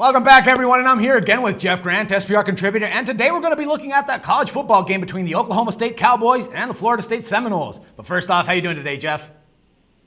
Welcome back, everyone, and I'm here again with Jeff Grant, SPR contributor, and today we're going to be looking at that college football game between the Oklahoma State Cowboys and the Florida State Seminoles. But first off, how you doing today, Jeff?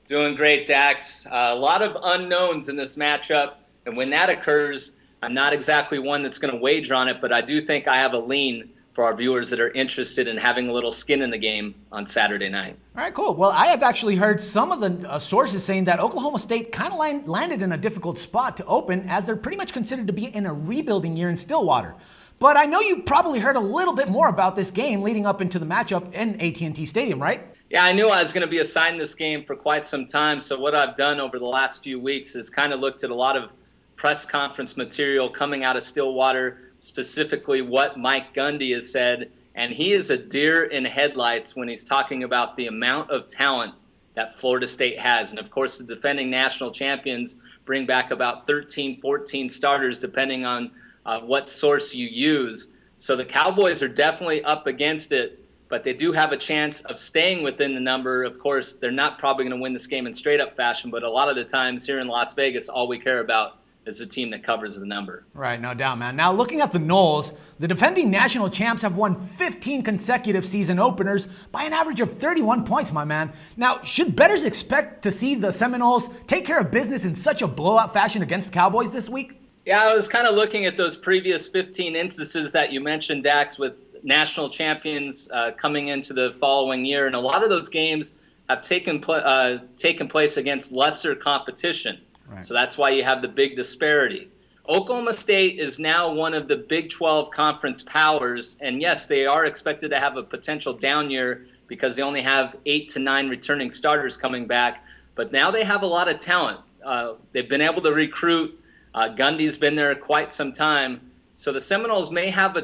Doing great, Dax. A lot of unknowns in this matchup, and when that occurs, I'm not exactly one that's going to wager on it, but I do think I have a lean for our viewers that are interested in having a little skin in the game on Saturday night. All right, cool. Well, I have actually heard some of the sources saying that Oklahoma State kind of landed in a difficult spot to open, as they're pretty much considered to be in a rebuilding year in Stillwater. But I know you probably heard a little bit more about this game leading up into the matchup in AT&T Stadium, right? Yeah, I knew I was going to be assigned this game for quite some time, so what I've done over the last few weeks is kind of looked at a lot of press conference material coming out of Stillwater, specifically what Mike Gundy has said, and he is a deer in headlights when he's talking about the amount of talent that Florida State has. And of course, the defending national champions bring back about 13, 14 starters, depending on what source you use. So the Cowboys are definitely up against it, but they do have a chance of staying within the number. Of course, they're not probably going to win this game in straight-up fashion, but a lot of the times here in Las Vegas, all we care about is the team that covers the number. Right, no doubt, man. Now, looking at the Noles, the defending national champs have won 15 consecutive season openers by an average of 31 points, my man. Now, should bettors expect to see the Seminoles take care of business in such a blowout fashion against the Cowboys this week? Yeah, I was kind of looking at those previous 15 instances that you mentioned, Dax, with national champions coming into the following year, and a lot of those games have taken place against lesser competition. Right. So that's why you have the big disparity. Oklahoma State is now one of the Big 12 conference powers, and yes, they are expected to have a potential down year because they only have 8 to 9 returning starters coming back, but now they have a lot of talent. They've been able to recruit. Gundy's been there quite some time, so the Seminoles may have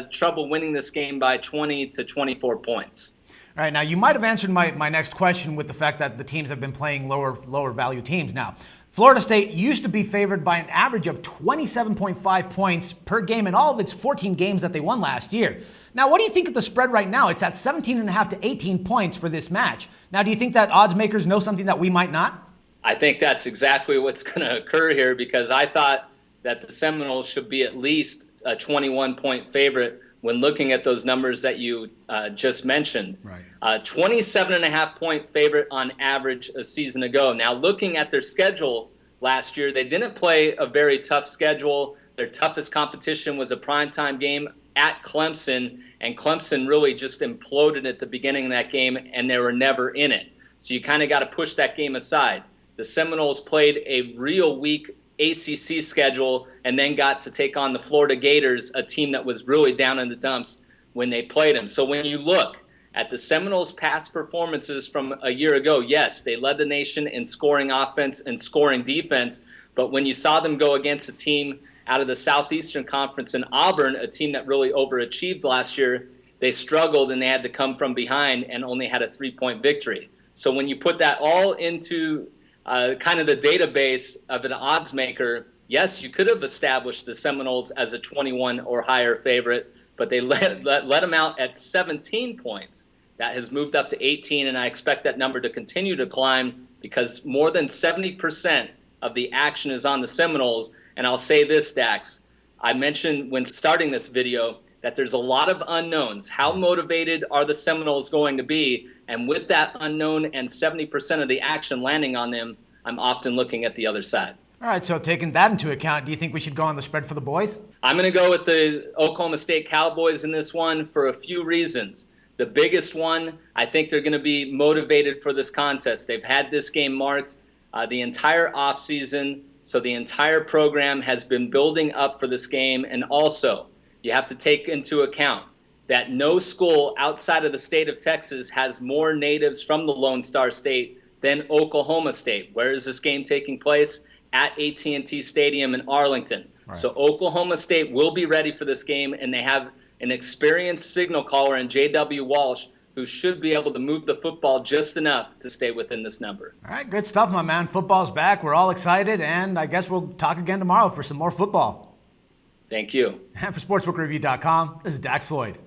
trouble winning this game by 20 to 24 points. All right, now you might have answered my next question with the fact that the teams have been playing lower value teams. Now, Florida State used to be favored by an average of 27.5 points per game in all of its 14 games that they won last year. Now, what do you think of the spread right now? It's at 17.5 to 18 points for this match. Now, do you think that odds makers know something that we might not? I think that's exactly what's going to occur here, because I thought that the Seminoles should be at least a 21-point favorite when looking at those numbers that you just mentioned. Right. 27.5-point favorite on average a season ago. Now, looking at their schedule last year, they didn't play a very tough schedule. Their toughest competition was a primetime game at Clemson, and Clemson really just imploded at the beginning of that game, and they were never in it. So you kind of got to push that game aside. The Seminoles played a real weak ACC schedule and then got to take on the Florida Gators, a team that was really down in the dumps when they played them. So when you look at the Seminoles' past performances from a year ago, yes, they led the nation in scoring offense and scoring defense, but when you saw them go against a team out of the Southeastern Conference in Auburn, a team that really overachieved last year, they struggled and they had to come from behind and only had a 3-point victory. So when you put that all into kind of the database of an odds maker, yes, you could have established the Seminoles as a 21 or higher favorite, but they let them out at 17 points. That has moved up to 18, and I expect that number to continue to climb because more than 70% of the action is on the Seminoles. And I'll say this, Dax, I mentioned when starting this video that there's a lot of unknowns. How motivated are the Seminoles going to be? And with that unknown and 70% of the action landing on them, I'm often looking at the other side. All right, so taking that into account, do you think we should go on the spread for the boys? I'm going to go with the Oklahoma State Cowboys in this one for a few reasons. The biggest one, I think they're going to be motivated for this contest. They've had this game marked the entire offseason, so the entire program has been building up for this game. And also, you have to take into account that no school outside of the state of Texas has more natives from the Lone Star State than Oklahoma State. Where is this game taking place? At AT&T Stadium in Arlington. Right. So Oklahoma State will be ready for this game, and they have an experienced signal caller in J.W. Walsh who should be able to move the football just enough to stay within this number. All right, good stuff, my man. Football's back. We're all excited, and I guess we'll talk again tomorrow for some more football. Thank you. And for SportsbookReview.com, this is Dax Floyd.